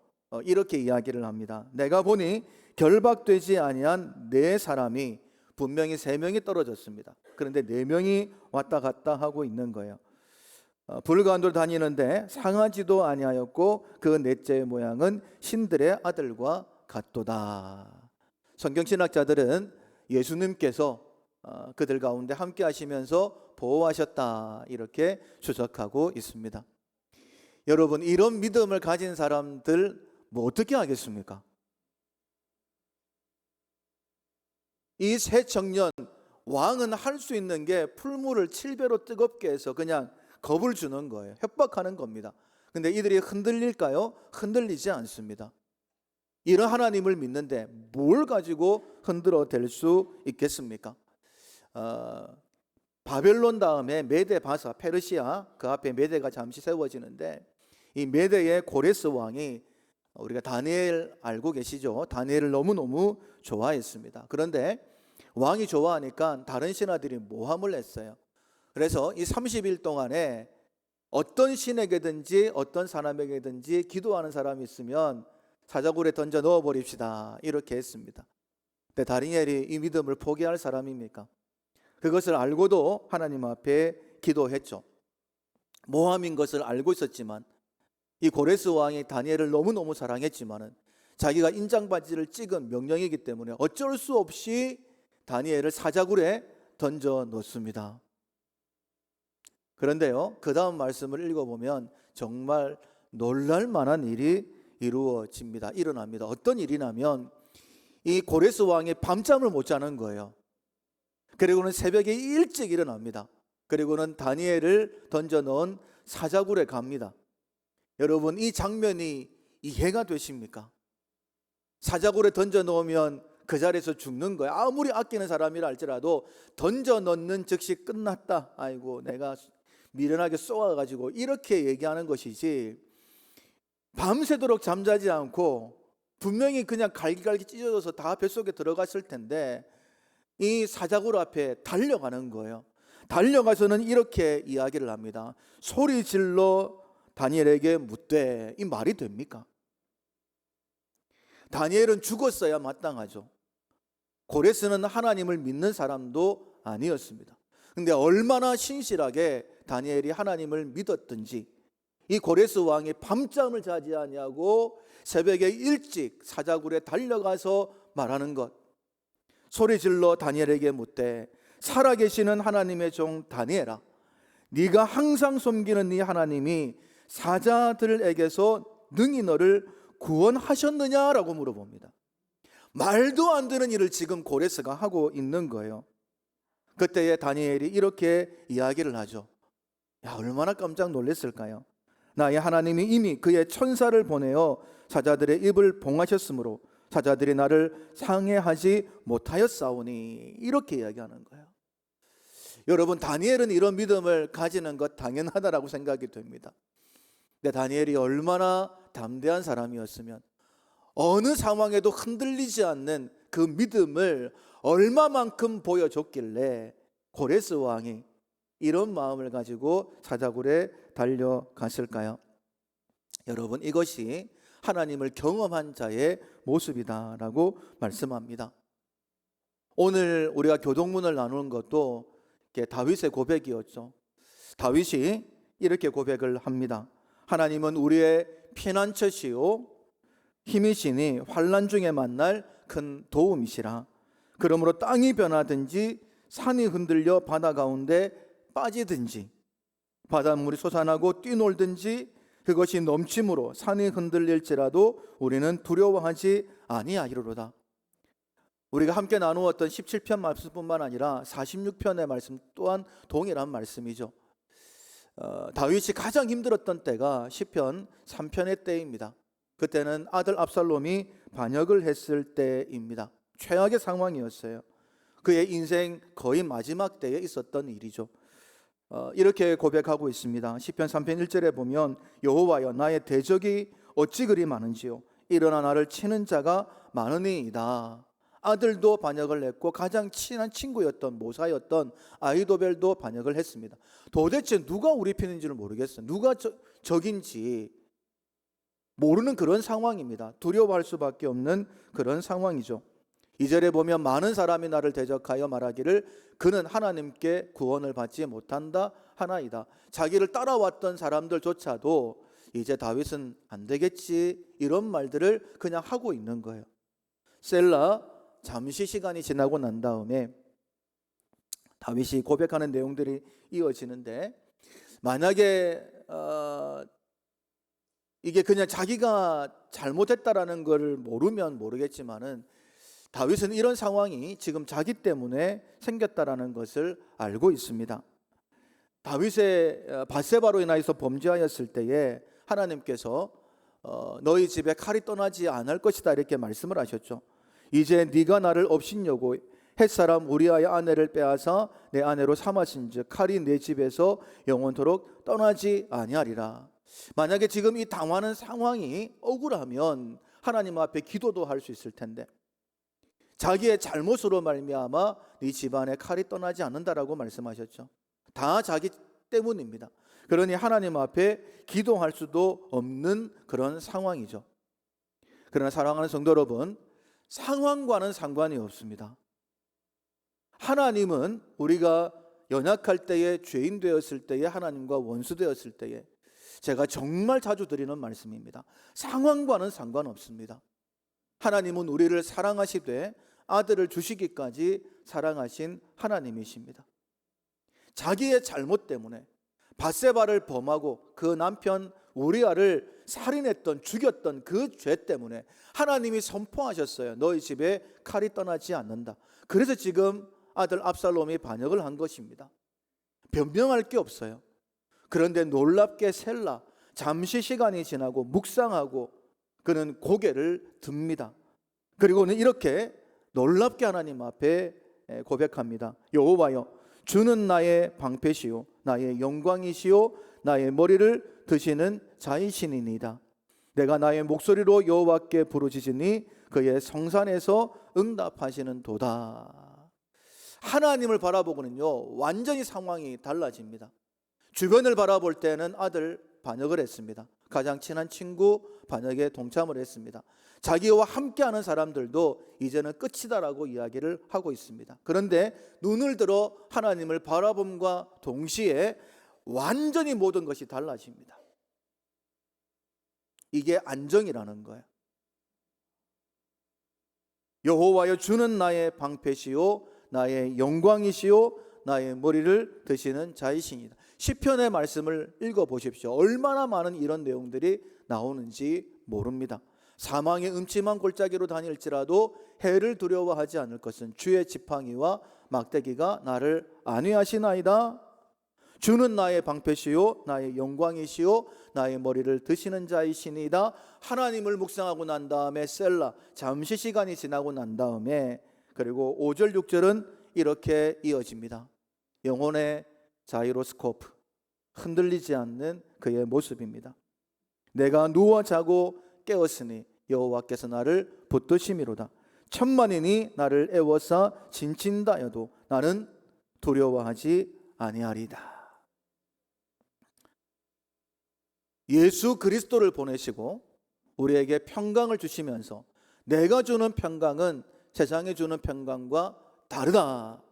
이렇게 이야기를 합니다. 내가 보니 결박되지 아니한 네 사람이 분명히 3명이 떨어졌습니다. 그런데 4명이 왔다 갔다 하고 있는 거예요. 불 가운데로 다니는데 상하지도 아니하였고 그 넷째의 모양은 신들의 아들과 같도다. 성경신학자들은 예수님께서 그들 가운데 함께 하시면서 보호하셨다 이렇게 추적하고 있습니다. 여러분, 이런 믿음을 가진 사람들 뭐 어떻게 하겠습니까? 이 세 청년, 왕은 할 수 있는 게 풀무를 7배로 뜨겁게 해서 그냥 겁을 주는 거예요. 협박하는 겁니다. 근데 이들이 흔들릴까요? 흔들리지 않습니다. 이런 하나님을 믿는데 뭘 가지고 흔들어 댈 수 있겠습니까? 바벨론 다음에 메데, 바사, 페르시아, 그 앞에 메데가 잠시 세워지는데 이 메데의 고레스 왕이, 우리가 다니엘 알고 계시죠? 다니엘을 너무너무 좋아했습니다. 그런데 왕이 좋아하니까 다른 신하들이 모함을 했어요. 그래서 이 30일 동안에 어떤 신에게든지 어떤 사람에게든지 기도하는 사람이 있으면 사자굴에 던져 넣어버립시다, 이렇게 했습니다. 근데 다니엘이 이 믿음을 포기할 사람입니까? 그것을 알고도 하나님 앞에 기도했죠. 모함인 것을 알고 있었지만, 이 고레스 왕이 다니엘을 너무너무 사랑했지만은 자기가 인장받이를 찍은 명령이기 때문에 어쩔 수 없이 다니엘을 사자굴에 던져 놓습니다. 그런데요, 그 다음 말씀을 읽어보면 정말 놀랄 만한 일이 이루어집니다. 일어납니다. 어떤 일이냐면 이 고레스 왕이 밤잠을 못 자는 거예요. 그리고는 새벽에 일찍 일어납니다. 그리고는 다니엘을 던져 넣은 사자굴에 갑니다. 여러분, 이 장면이 이해가 되십니까? 사자굴에 던져 놓으면 그 자리에서 죽는 거예요. 아무리 아끼는 사람이라 할지라도 던져 넣는 즉시 끝났다, 아이고 내가 미련하게 쏘아가지고, 이렇게 얘기하는 것이지, 밤새도록 잠자지 않고 분명히 그냥 갈기갈기 찢어져서 다 뱃속에 들어갔을 텐데 이 사자굴 앞에 달려가는 거예요. 달려가서는 이렇게 이야기를 합니다. 소리 질러 다니엘에게 묻되. 이 말이 됩니까? 다니엘은 죽었어야 마땅하죠. 고레스는 하나님을 믿는 사람도 아니었습니다. 근데 얼마나 신실하게 다니엘이 하나님을 믿었든지 이 고레스 왕이 밤잠을 자지 아니하고 새벽에 일찍 사자굴에 달려가서 말하는 것. 소리 질러 다니엘에게 묻되 살아계시는 하나님의 종 다니엘아, 네가 항상 섬기는 네 하나님이 사자들에게서 능히 너를 구원하셨느냐라고 물어봅니다. 말도 안 되는 일을 지금 고레스가 하고 있는 거예요. 그때에 다니엘이 이렇게 이야기를 하죠. 야, 얼마나 깜짝 놀랐을까요? 나의 하나님이 이미 그의 천사를 보내어 사자들의 입을 봉하셨으므로 사자들이 나를 상해하지 못하였사오니, 이렇게 이야기하는 거예요. 여러분, 다니엘은 이런 믿음을 가지는 것 당연하다라고 생각이 됩니다. 근데 다니엘이 얼마나 담대한 사람이었으면 어느 상황에도 흔들리지 않는 그 믿음을 얼마만큼 보여줬길래 고레스 왕이 이런 마음을 가지고 사자굴에 달려갔을까요? 여러분, 이것이 하나님을 경험한 자의 모습이다라고 말씀합니다. 오늘 우리가 교동문을 나누는 것도 다윗의 고백이었죠. 다윗이 이렇게 고백을 합니다. 하나님은 우리의 피난처시요 힘이시니 환난 중에 만날 큰 도움이시라. 그러므로 땅이 변하든지 산이 흔들려 바다 가운데 빠지든지 바닷물이 솟아나고 뛰놀든지 그것이 넘침으로 산이 흔들릴지라도 우리는 두려워하지 아니하리로다. 우리가 함께 나누었던 17편 말씀뿐만 아니라 46편의 말씀 또한 동일한 말씀이죠. 다윗이 가장 힘들었던 때가 시편 3편의 때입니다. 그때는 아들 압살롬이 반역을 했을 때입니다. 최악의 상황이었어요. 그의 인생 거의 마지막 때에 있었던 일이죠. 이렇게 고백하고 있습니다. 시편 3편 1절에 보면 여호와여, 나의 대적이 어찌 그리 많은지요. 일어나 나를 치는 자가 많으니이다. 아들도 반역을 했고 가장 친한 친구였던 모사였던 아히도벨도 반역을 했습니다. 도대체 누가 우리 편인지를 모르겠어요. 누가 적인지 모르는 그런 상황입니다. 두려워할 수밖에 없는 그런 상황이죠. 2절에 보면 많은 사람이 나를 대적하여 말하기를 그는 하나님께 구원을 받지 못한다 하나이다. 자기를 따라왔던 사람들조차도 이제 다윗은 안 되겠지, 이런 말들을 그냥 하고 있는 거예요. 셀라, 잠시 시간이 지나고 난 다음에 다윗이 고백하는 내용들이 이어지는데, 만약에 이게 그냥 자기가 잘못했다라는 걸 모르면 모르겠지만은 다윗은 이런 상황이 지금 자기 때문에 생겼다라는 것을 알고 있습니다. 다윗의 밧세바로 인하여서 범죄하였을 때에 하나님께서 너희 집에 칼이 떠나지 않을 것이다, 이렇게 말씀을 하셨죠. 이제 네가 나를 업신여고 햇사람 우리아의 아내를 빼앗아 내 아내로 삼았은즉 칼이 내 집에서 영원토록 떠나지 아니하리라. 만약에 지금 이 당하는 상황이 억울하면 하나님 앞에 기도도 할 수 있을 텐데, 자기의 잘못으로 말미암아 네 집안에 칼이 떠나지 않는다라고 말씀하셨죠. 다 자기 때문입니다. 그러니 하나님 앞에 기도할 수도 없는 그런 상황이죠. 그러나 사랑하는 성도 여러분, 상황과는 상관이 없습니다. 하나님은 우리가 연약할 때에, 죄인 되었을 때에, 하나님과 원수 되었을 때에, 제가 정말 자주 드리는 말씀입니다. 상황과는 상관없습니다. 하나님은 우리를 사랑하시되 아들을 주시기까지 사랑하신 하나님이십니다. 자기의 잘못 때문에 밧세바를 범하고 그 남편 우리아를 살인했던, 죽였던 그 죄 때문에 하나님이 선포하셨어요. 너희 집에 칼이 떠나지 않는다. 그래서 지금 아들 압살롬이 반역을 한 것입니다. 변명할 게 없어요. 그런데 놀랍게 셀라, 잠시 시간이 지나고 묵상하고 그는 고개를 듭니다. 그리고는 이렇게 놀랍게 하나님 앞에 고백합니다. 여호와여, 주는 나의 방패시요 나의 영광이시요 나의 머리를 드시는 자이시니이다. 내가 나의 목소리로 여호와께 부르짖으니 그의 성산에서 응답하시는 도다. 하나님을 바라보고는요, 완전히 상황이 달라집니다. 주변을 바라볼 때는 아들 반역을 했습니다. 가장 친한 친구 반역에 동참을 했습니다. 자기와 함께하는 사람들도 이제는 끝이다라고 이야기를 하고 있습니다. 그런데 눈을 들어 하나님을 바라봄과 동시에 완전히 모든 것이 달라집니다. 이게 안정이라는 거예요. 여호와여, 주는 나의 방패시요 나의 영광이시요 나의 머리를 드시는 자이시니이다. 시편의 말씀을 읽어보십시오. 얼마나 많은 이런 내용들이 나오는지 모릅니다. 사망의 음침한 골짜기로 다닐지라도 해를 두려워하지 않을 것은 주의 지팡이와 막대기가 나를 안위하시나이다. 주는 나의 방패시요 나의 영광이시요 나의 머리를 드시는 자이시니이다. 하나님을 묵상하고 난 다음에 셀라, 잠시 시간이 지나고 난 다음에, 그리고 5절 6절은 이렇게 이어집니다. 영혼의 자이로스코프, 흔들리지 않는 그의 모습입니다. 내가 누워 자고 깨었으니 여호와께서 나를 붙드심이로다. 천만인이 나를 애워싸 진친다여도 나는 두려워하지 아니하리다. 예수 그리스도를 보내시고 우리에게 평강을 주시면서 내가 주는 평강은 세상에 주는 평강과 다르다.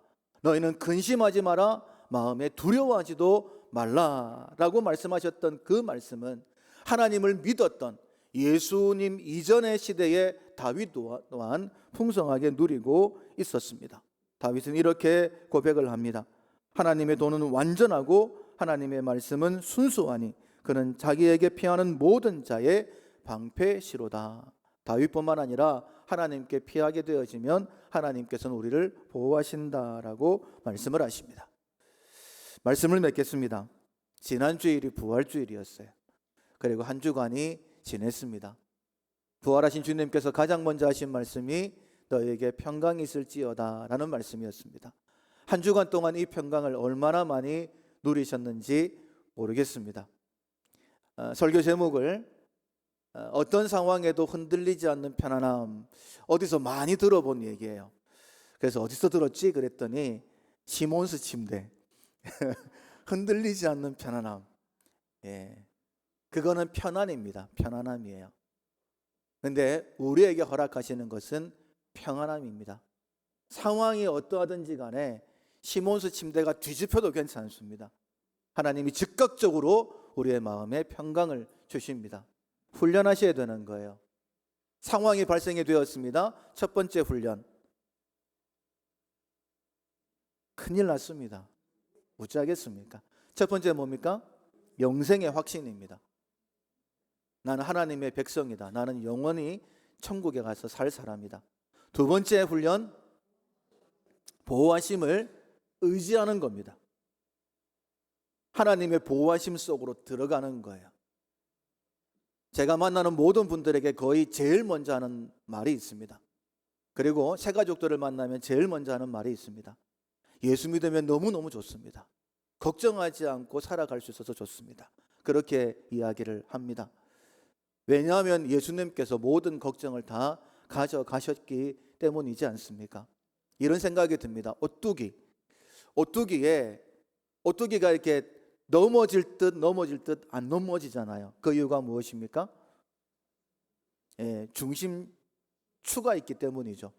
너희는 근심하지 마라, 마음에 두려워하지도 말라라고 말씀하셨던 그 말씀은 하나님을 믿었던 예수님 이전의 시대의 다윗 또한 풍성하게 누리고 있었습니다. 다윗은 이렇게 고백을 합니다. 하나님의 도는 완전하고 하나님의 말씀은 순수하니 그는 자기에게 피하는 모든 자의 방패시로다. 다윗뿐만 아니라 하나님께 피하게 되어지면 하나님께서는 우리를 보호하신다라고 말씀을 하십니다. 말씀을 맺겠습니다. 지난 주일이 부활주일이었어요. 그리고 한 주간이 지냈습니다. 부활하신 주님께서 가장 먼저 하신 말씀이 너희에게 평강이 있을지어다 라는 말씀이었습니다. 한 주간 동안 이 평강을 얼마나 많이 누리셨는지 모르겠습니다. 설교 제목을 어떤 상황에도 흔들리지 않는 편안함, 어디서 많이 들어본 얘기예요. 그래서 어디서 들었지? 그랬더니 시몬스 침대. 흔들리지 않는 편안함. 예, 그거는 편안입니다. 편안함이에요. 근데 우리에게 허락하시는 것은 평안함입니다. 상황이 어떠하든지 간에 시몬스 침대가 뒤집혀도 괜찮습니다. 하나님이 즉각적으로 우리의 마음에 평강을 주십니다. 훈련하셔야 되는 거예요. 상황이 발생이 되었습니다. 첫 번째 훈련. 큰일 났습니다. 어찌하겠습니까? 첫 번째 뭡니까? 영생의 확신입니다. 나는 하나님의 백성이다. 나는 영원히 천국에 가서 살 사람이다. 두 번째 훈련, 보호하심을 의지하는 겁니다. 하나님의 보호하심 속으로 들어가는 거예요. 제가 만나는 모든 분들에게 거의 제일 먼저 하는 말이 있습니다. 그리고 새 가족들을 만나면 제일 먼저 하는 말이 있습니다. 예수 믿으면 너무너무 좋습니다. 걱정하지 않고 살아갈 수 있어서 좋습니다. 그렇게 이야기를 합니다. 왜냐하면 예수님께서 모든 걱정을 다 가져가셨기 때문이지 않습니까? 이런 생각이 듭니다. 오뚜기가 이렇게 넘어질 듯 안 넘어지잖아요. 그 이유가 무엇입니까? 중심추가 있기 때문이죠.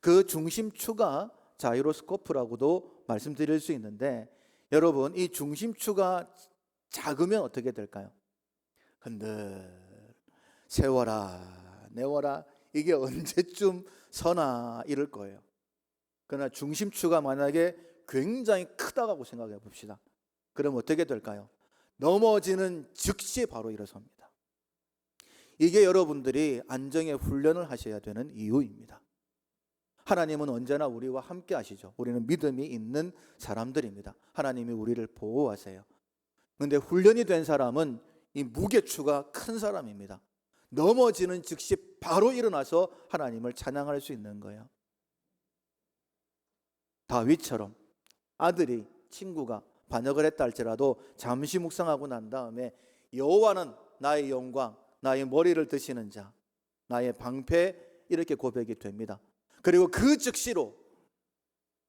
그 중심추가 자이로스코프라고도 말씀드릴 수 있는데, 여러분, 이 중심추가 작으면 어떻게 될까요? 흔들, 세워라, 내워라, 이게 언제쯤 서나 이럴 거예요. 그러나 중심추가 만약에 굉장히 크다고 생각해 봅시다. 그럼 어떻게 될까요? 넘어지는 즉시 바로 일어섭니다. 이게 여러분들이 안정의 훈련을 하셔야 되는 이유입니다. 하나님은 언제나 우리와 함께 하시죠. 우리는 믿음이 있는 사람들입니다. 하나님이 우리를 보호하세요. 그런데 훈련이 된 사람은 이 무게추가 큰 사람입니다. 넘어지는 즉시 바로 일어나서 하나님을 찬양할 수 있는 거예요. 다윗처럼 아들이, 친구가 반역을 했다 할지라도 잠시 묵상하고 난 다음에 여호와는 나의 영광, 나의 머리를 드시는 자, 나의 방패, 이렇게 고백이 됩니다. 그리고 그 즉시로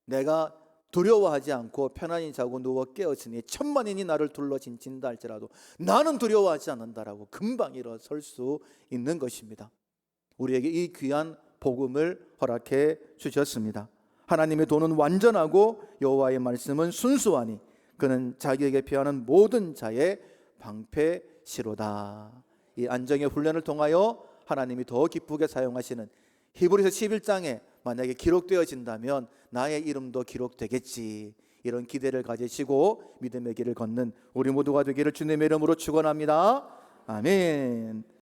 내가 두려워하지 않고 편안히 자고 누워 깨었으니 천만인이 나를 둘러 진친다 할지라도 나는 두려워하지 않는다라고 금방 일어설 수 있는 것입니다. 우리에게 이 귀한 복음을 허락해 주셨습니다. 하나님의 도는 완전하고 여호와의 말씀은 순수하니 그는 자기에게 피하는 모든 자의 방패시로다. 이 안정의 훈련을 통하여 하나님이 더 기쁘게 사용하시는 히브리서 11장에 만약에 기록되어진다면 나의 이름도 기록되겠지, 이런 기대를 가지시고 믿음의 길을 걷는 우리 모두가 되기를 주님의 이름으로 축원합니다. 아멘.